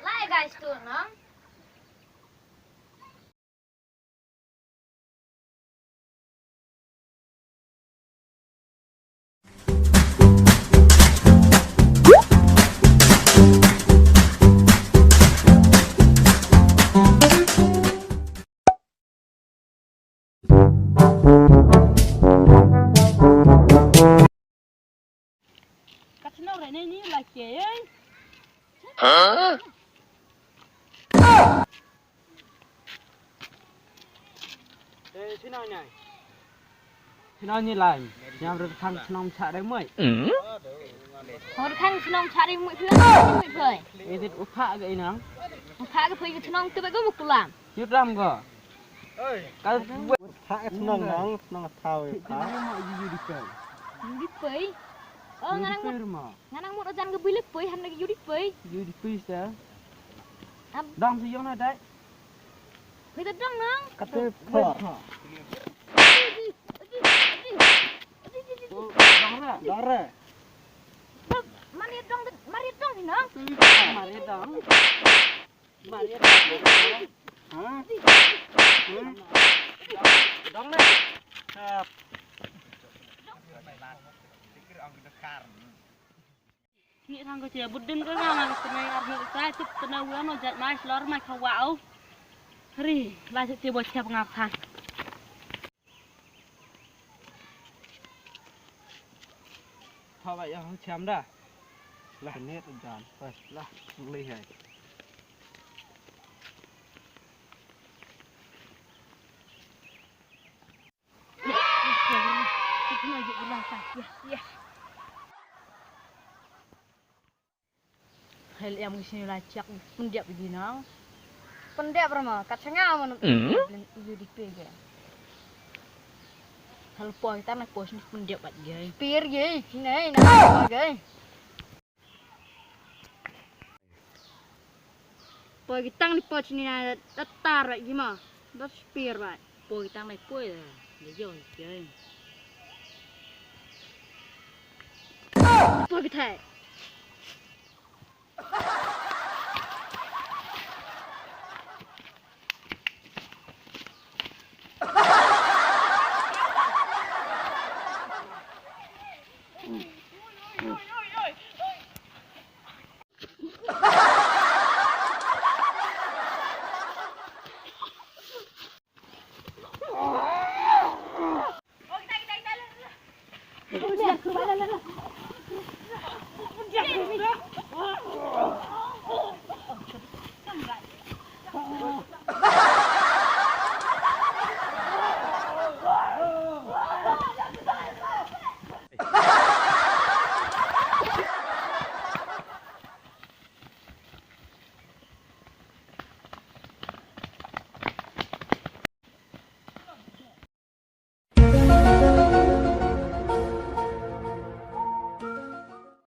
Lại guys tuh nong. Cắt nó lại này là kệ ấy. Hả? Ê, thế nào nhỉ? Thế nào như là nhà được khăn nông xạ đấy mới. Hồi khăn nông chả đi mũi phơi. Ê, thế úp phạ cái nắng. Phá cái phơi cái nông tôi phải có một làm. Nhút răm cơ. Cái phá cái nông nông thao phá. mọi gì đi chơi. Đi phơi. Nganang một ajan cái bưởi phơi hắn cái đi phơi. Đi phơi sao? Đong thì giống này đấy. Phơi tất đong nong. Cắt cái phở. Đó rồi. Mari dong thì nong. Mari dong. Hả? Đóng đây. Nghĩ thằng cái chị bút đinh cái ngang cái này ăn được cái chụp cái nào nó giật mai lor mai khâu wow. Ri, lại chị bột chẹp ngọc thằng. Thôi vậy không chém đã. Là nét anh chàng. Rồi, là ly này. Hal yang di sini lacak pendek begini. Pendek berapa? Kacangnya mana? Itu di pega. Hal poin kita nak poin pendek buat gay. Pir gay, sini nak gay. Poin kita ni poin sini ada tetar gimana? Das pir buat. Poin kita ni poin dah. Dia jauh gay. Poin kita.